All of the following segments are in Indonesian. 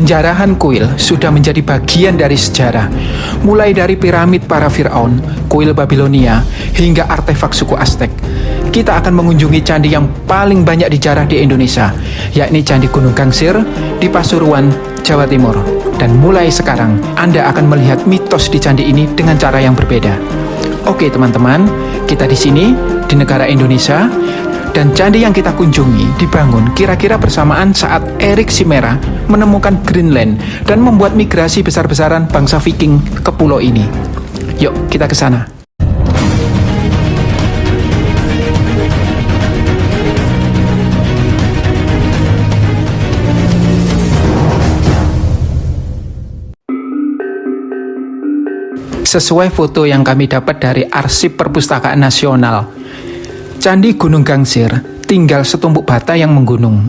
Penjarahan kuil sudah menjadi bagian dari sejarah, mulai dari piramid para Firaun, kuil Babilonia, hingga artefak suku Aztec. Kita akan mengunjungi candi yang paling banyak dijarah di Indonesia, yakni Candi Gunung Gangsir di Pasuruan, Jawa Timur. Dan mulai sekarang, Anda akan melihat mitos di candi ini dengan cara yang berbeda. Oke teman-teman, kita di sini, di negara Indonesia, dan candi yang kita kunjungi dibangun kira-kira bersamaan saat Erik Simera menemukan Greenland dan membuat migrasi besar-besaran bangsa Viking ke pulau ini. Yuk, kita ke sana. Sesuai foto yang kami dapat dari Arsip Perpustakaan Nasional, Candi Gunung Gangsir tinggal setumpuk bata yang menggunung.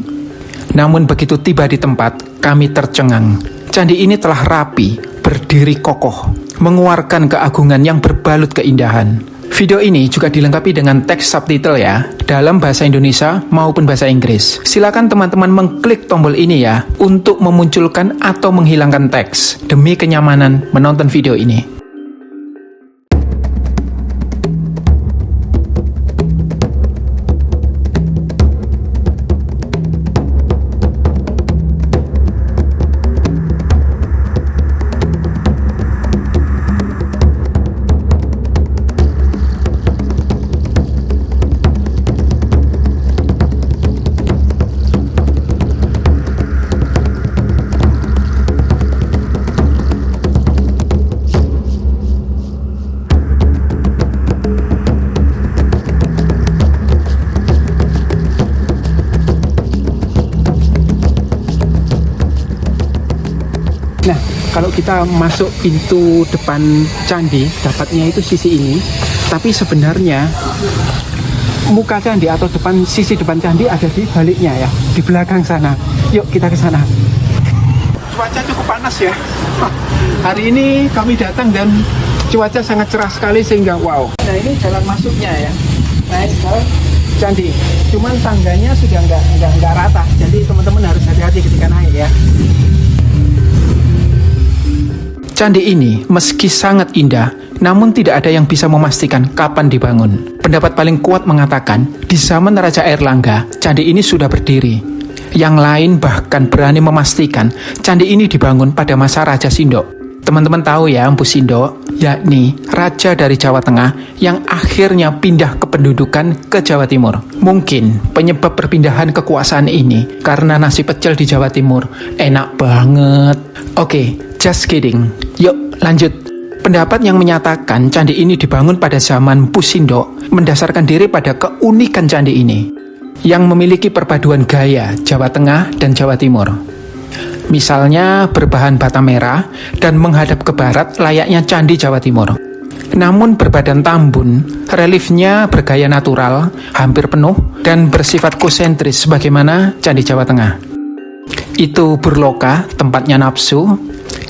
Namun begitu tiba di tempat, kami tercengang. Candi ini telah rapi, berdiri kokoh, mengeluarkan keagungan yang berbalut keindahan. Video ini juga dilengkapi dengan teks subtitle ya, dalam bahasa Indonesia maupun bahasa Inggris. Silakan teman-teman mengklik tombol ini ya, untuk memunculkan atau menghilangkan teks, demi kenyamanan menonton video ini. Nah, kalau kita masuk pintu depan candi, dapatnya itu sisi ini. Tapi sebenarnya muka candi atau sisi depan candi ada di baliknya ya, di belakang sana. Yuk kita ke sana. Cuaca cukup panas ya. Hari ini kami datang dan cuaca sangat cerah sekali sehingga wow. Nah ini jalan masuknya ya, naik ke candi. Cuman tangganya sudah nggak rata, jadi teman-teman harus hati-hati ketika naik ya. Candi ini meski sangat indah, namun tidak ada yang bisa memastikan kapan dibangun. Pendapat paling kuat mengatakan, di zaman Raja Airlangga, candi ini sudah berdiri. Yang lain bahkan berani memastikan, candi ini dibangun pada masa Raja Sindok. Teman-teman tahu ya Empu Sindok, yakni raja dari Jawa Tengah yang akhirnya pindah kependudukan ke Jawa Timur. Mungkin penyebab perpindahan kekuasaan ini karena nasi pecel di Jawa Timur enak banget. Oke, just kidding. Yuk lanjut. Pendapat yang menyatakan candi ini dibangun pada zaman Empu Sindok mendasarkan diri pada keunikan candi ini yang memiliki perpaduan gaya Jawa Tengah dan Jawa Timur. Misalnya berbahan bata merah dan menghadap ke barat layaknya candi Jawa Timur. Namun berbadan tambun, reliefnya bergaya natural, hampir penuh, dan bersifat konsentris sebagaimana candi Jawa Tengah. Itu Burloka, tempatnya nafsu.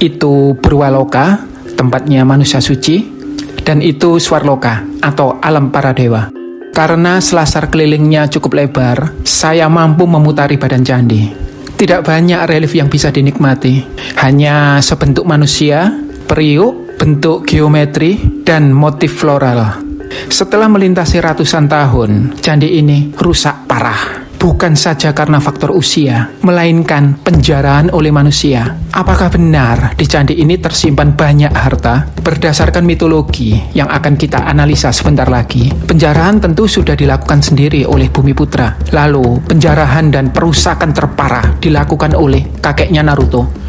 Itu Burwaloka, tempatnya manusia suci. Dan itu Swarloka, atau alam para dewa. Karena selasar kelilingnya cukup lebar, saya mampu memutari badan candi. Tidak banyak relief yang bisa dinikmati, hanya sebentuk manusia, periuk, bentuk geometri, dan motif floral. Setelah melintasi ratusan tahun, candi ini rusak parah. Bukan saja karena faktor usia, melainkan penjarahan oleh manusia. Apakah benar di candi ini tersimpan banyak harta? Berdasarkan mitologi yang akan kita analisa sebentar lagi, penjarahan tentu sudah dilakukan sendiri oleh Bumiputra. Lalu, penjarahan dan perusakan terparah dilakukan oleh kakeknya Naruto.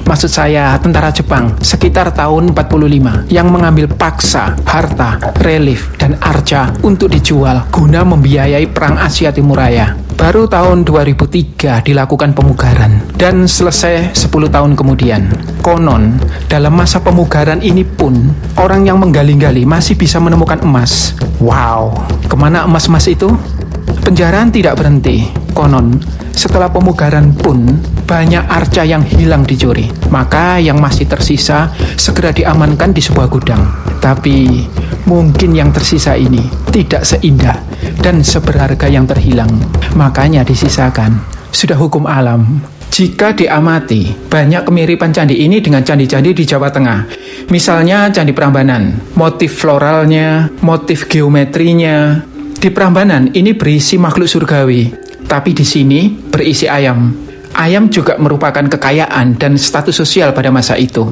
Maksud saya tentara Jepang sekitar tahun 45 yang mengambil paksa harta, relief, dan arca untuk dijual guna membiayai perang Asia Timur Raya. Baru tahun 2003 dilakukan pemugaran dan selesai 10 tahun kemudian. Konon, dalam masa pemugaran ini pun orang yang menggali-gali masih bisa menemukan emas. Wow, kemana emas-emas itu? Penjarahan tidak berhenti. Konon, setelah pemugaran pun banyak arca yang hilang dicuri. Maka yang masih tersisa segera diamankan di sebuah gudang. Tapi mungkin yang tersisa ini tidak seindah dan seberharga yang terhilang. Makanya disisakan. Sudah hukum alam. Jika diamati, banyak kemiripan candi ini dengan candi-candi di Jawa Tengah. Misalnya Candi Prambanan, motif floralnya, motif geometrinya. Di Prambanan ini berisi makhluk surgawi, tapi di sini berisi ayam. Ayam juga merupakan kekayaan dan status sosial pada masa itu.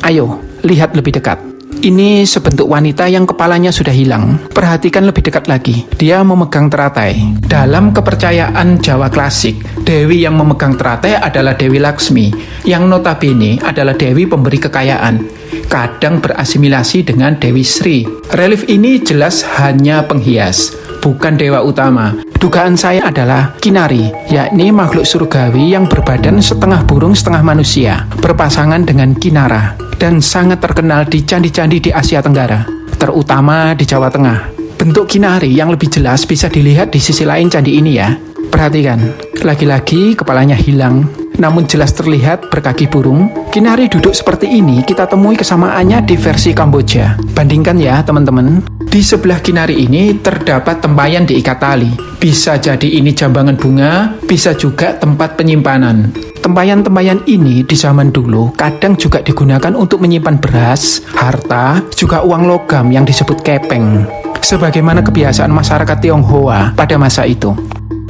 Ayo, lihat lebih dekat. Ini sebentuk wanita yang kepalanya sudah hilang. Perhatikan lebih dekat lagi. Dia memegang teratai. Dalam kepercayaan Jawa klasik, dewi yang memegang teratai adalah Dewi Laksmi, yang notabene adalah dewi pemberi kekayaan. Kadang berasimilasi dengan Dewi Sri. Relief ini jelas hanya penghias, bukan dewa utama. Dugaan saya adalah Kinari, yakni makhluk surgawi yang berbadan setengah burung setengah manusia, berpasangan dengan Kinara, dan sangat terkenal di candi-candi di Asia Tenggara, terutama di Jawa Tengah. Bentuk Kinari yang lebih jelas bisa dilihat di sisi lain candi ini ya. Perhatikan, lagi-lagi kepalanya hilang, namun jelas terlihat berkaki burung. Kinari duduk seperti ini kita temui kesamaannya di versi Kamboja. Bandingkan ya teman-teman. Di sebelah Kinari ini terdapat tempayan diikat tali. Bisa jadi ini jambangan bunga, bisa juga tempat penyimpanan. Tempayan-tempayan ini di zaman dulu kadang juga digunakan untuk menyimpan beras, harta, juga uang logam yang disebut kepeng. Sebagaimana kebiasaan masyarakat Tionghoa pada masa itu.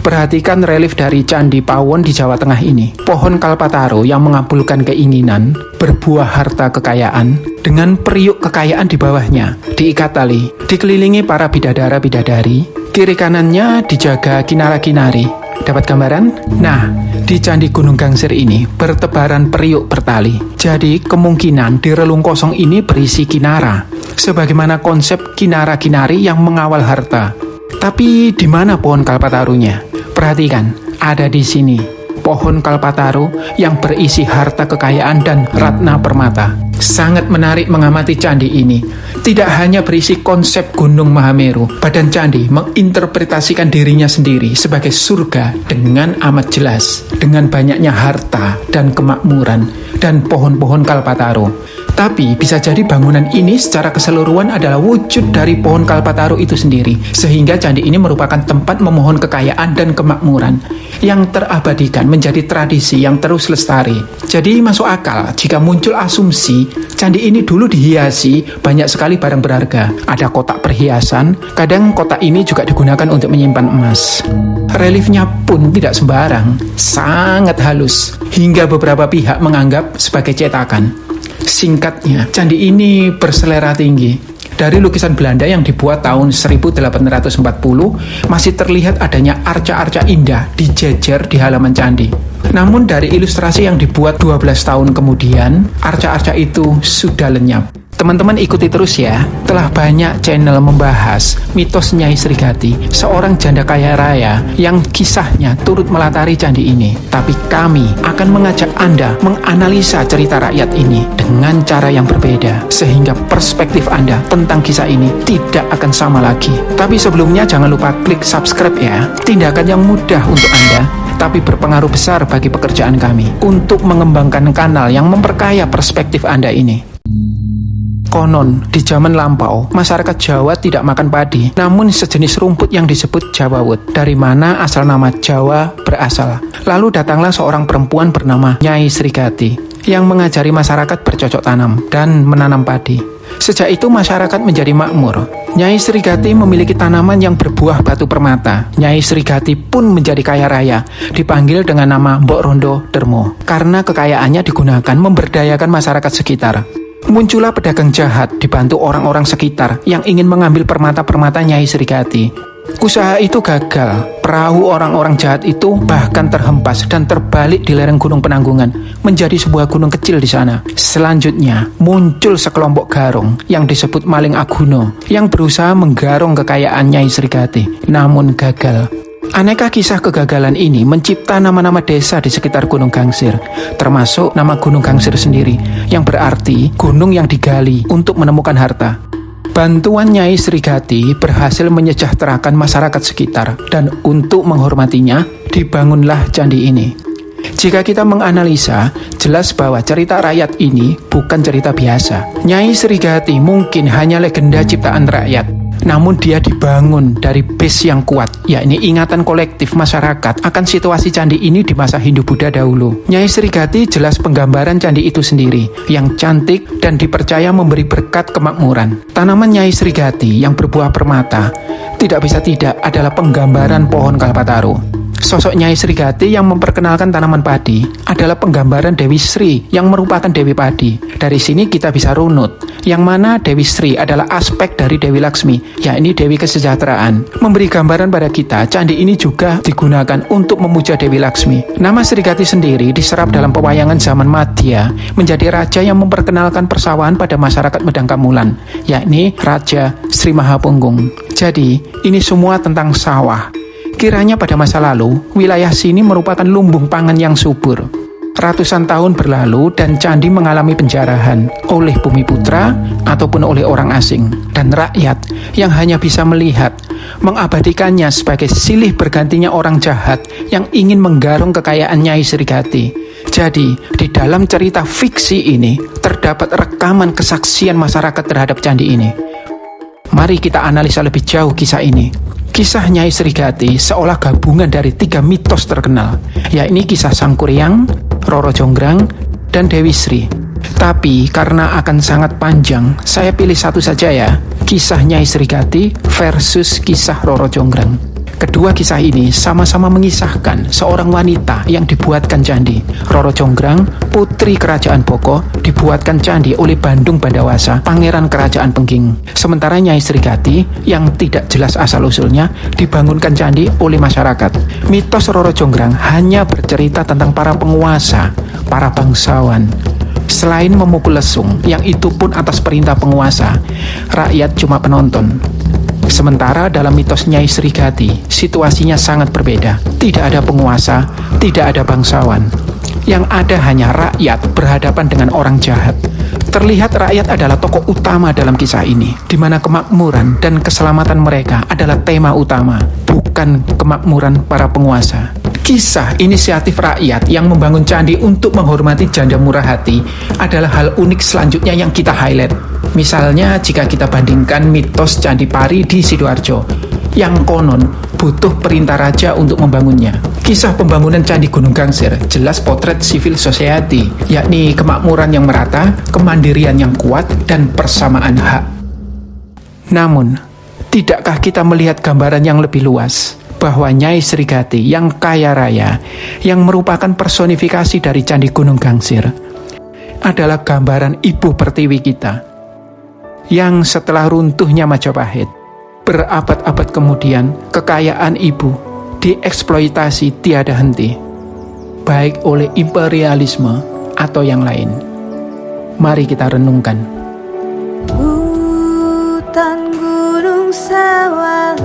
Perhatikan relief dari Candi Pawon di Jawa Tengah ini. Pohon kalpataru yang mengabulkan keinginan, berbuah harta kekayaan, dengan periuk kekayaan di bawahnya, diikat tali, dikelilingi para bidadara-bidadari, kiri kanannya dijaga kinara-kinari. Dapat gambaran? Nah, di Candi Gunung Gangsir ini bertebaran periuk bertali. Jadi kemungkinan di relung kosong ini berisi kinara, sebagaimana konsep kinara-kinari yang mengawal harta. Tapi di mana pohon kalpatarunya? Perhatikan, ada di sini. Pohon kalpataru yang berisi harta kekayaan dan ratna permata. Sangat menarik mengamati candi ini. Tidak hanya berisi konsep Gunung Mahameru, badan candi menginterpretasikan dirinya sendiri sebagai surga dengan amat jelas, dengan banyaknya harta dan kemakmuran dan pohon-pohon kalpataru. Tapi bisa jadi bangunan ini secara keseluruhan adalah wujud dari pohon kalpataru itu sendiri, sehingga candi ini merupakan tempat memohon kekayaan dan kemakmuran yang terabadikan menjadi tradisi yang terus lestari. Jadi masuk akal jika muncul asumsi candi ini dulu dihiasi banyak sekali barang berharga. Ada kotak perhiasan, kadang kotak ini juga digunakan untuk menyimpan emas. Reliefnya pun tidak sembarang, sangat halus, hingga beberapa pihak menganggap sebagai cetakan. Singkatnya, candi ini berselera tinggi. Dari lukisan Belanda yang dibuat tahun 1840, masih terlihat adanya arca-arca indah dijejer di halaman candi. Namun dari ilustrasi yang dibuat 12 tahun kemudian, arca-arca itu sudah lenyap. Teman-teman ikuti terus ya. Telah banyak channel membahas mitos Nyai Srigati, seorang janda kaya raya yang kisahnya turut melatari candi ini. Tapi kami akan mengajak Anda menganalisa cerita rakyat ini dengan cara yang berbeda, sehingga perspektif Anda tentang kisah ini tidak akan sama lagi. Tapi sebelumnya jangan lupa klik subscribe ya. Tindakan yang mudah untuk Anda, tapi berpengaruh besar bagi pekerjaan kami untuk mengembangkan kanal yang memperkaya perspektif Anda ini. Konon, di zaman lampau, masyarakat Jawa tidak makan padi, namun sejenis rumput yang disebut Jawawut, dari mana asal nama Jawa berasal. Lalu datanglah seorang perempuan bernama Nyai Srigati, yang mengajari masyarakat bercocok tanam dan menanam padi. Sejak itu masyarakat menjadi makmur. Nyai Srigati memiliki tanaman yang berbuah batu permata. Nyai Srigati pun menjadi kaya raya, dipanggil dengan nama Mbok Rondo Dermo, karena kekayaannya digunakan memberdayakan masyarakat sekitar. Muncullah pedagang jahat dibantu orang-orang sekitar yang ingin mengambil permata-permata Nyai Srigati. Usaha itu gagal. Perahu orang-orang jahat itu bahkan terhempas dan terbalik di lereng Gunung Penanggungan menjadi sebuah gunung kecil di sana. Selanjutnya muncul sekelompok garong yang disebut Maling Aguno yang berusaha menggarong kekayaan Nyai Srigati, namun gagal. Aneka kisah kegagalan ini mencipta nama-nama desa di sekitar Gunung Gangsir, termasuk nama Gunung Gangsir sendiri, yang berarti gunung yang digali untuk menemukan harta. Bantuan Nyai Srigati berhasil menyejahterakan masyarakat sekitar, dan untuk menghormatinya, dibangunlah candi ini. Jika kita menganalisa, jelas bahwa cerita rakyat ini bukan cerita biasa. Nyai Srigati mungkin hanya legenda ciptaan rakyat, namun dia dibangun dari base yang kuat, yakni ingatan kolektif masyarakat akan situasi candi ini di masa Hindu-Buddha dahulu. Nyai Srigati jelas penggambaran candi itu sendiri, yang cantik dan dipercaya memberi berkat kemakmuran. Tanaman Nyai Srigati yang berbuah permata tidak bisa tidak adalah penggambaran pohon kalpataru. Sosok Nyai Srigati yang memperkenalkan tanaman padi adalah penggambaran Dewi Sri yang merupakan Dewi Padi. Dari sini kita bisa runut, yang mana Dewi Sri adalah aspek dari Dewi Laksmi, yakni Dewi Kesejahteraan. Memberi gambaran pada kita, candi ini juga digunakan untuk memuja Dewi Laksmi. Nama Srigati sendiri diserap dalam pewayangan zaman Madya menjadi raja yang memperkenalkan persawahan pada masyarakat Medang Kamulan, yakni Raja Sri Mahapunggung. Jadi, ini semua tentang sawah. Kiranya pada masa lalu, wilayah sini merupakan lumbung pangan yang subur. Ratusan tahun berlalu dan candi mengalami penjarahan oleh Bumiputra ataupun oleh orang asing. Dan rakyat yang hanya bisa melihat, mengabadikannya sebagai silih bergantinya orang jahat yang ingin menggarung kekayaan Nyai Srigati. Jadi, di dalam cerita fiksi ini, terdapat rekaman kesaksian masyarakat terhadap candi ini. Mari kita analisa lebih jauh kisah ini. Kisah Nyai Srigati seolah gabungan dari 3 mitos terkenal, yakni kisah Sangkuriang, Roro Jonggrang, dan Dewi Sri. Tapi karena akan sangat panjang, saya pilih satu saja ya, kisah Nyai Srigati versus kisah Roro Jonggrang. Kedua kisah ini sama-sama mengisahkan seorang wanita yang dibuatkan candi. Roro Jonggrang, putri kerajaan Boko, dibuatkan candi oleh Bandung Bandawasa, pangeran kerajaan Pengging. Sementara Nyai Srigati, yang tidak jelas asal-usulnya, dibangunkan candi oleh masyarakat. Mitos Roro Jonggrang hanya bercerita tentang para penguasa, para bangsawan. Selain memukul lesung, yang itu pun atas perintah penguasa, rakyat cuma penonton. Sementara dalam mitos Nyai Srigati, situasinya sangat berbeda. Tidak ada penguasa, tidak ada bangsawan. Yang ada hanya rakyat berhadapan dengan orang jahat. Terlihat rakyat adalah tokoh utama dalam kisah ini, di mana kemakmuran dan keselamatan mereka adalah tema utama, bukan kemakmuran para penguasa. Kisah inisiatif rakyat yang membangun candi untuk menghormati janda murah hati adalah hal unik selanjutnya yang kita highlight. Misalnya jika kita bandingkan mitos Candi Pari di Sidoarjo, yang konon butuh perintah raja untuk membangunnya. Kisah pembangunan Candi Gunung Gangsir jelas potret civil society, yakni kemakmuran yang merata, kemandirian yang kuat, dan persamaan hak. Namun, tidakkah kita melihat gambaran yang lebih luas? Bahwa Nyai Srigati yang kaya raya, yang merupakan personifikasi dari Candi Gunung Gangsir, adalah gambaran ibu pertiwi kita, yang setelah runtuhnya Majapahit, berabad-abad kemudian kekayaan ibu dieksploitasi tiada henti, baik oleh imperialisme atau yang lain. Mari kita renungkan. Hutan gunung sawah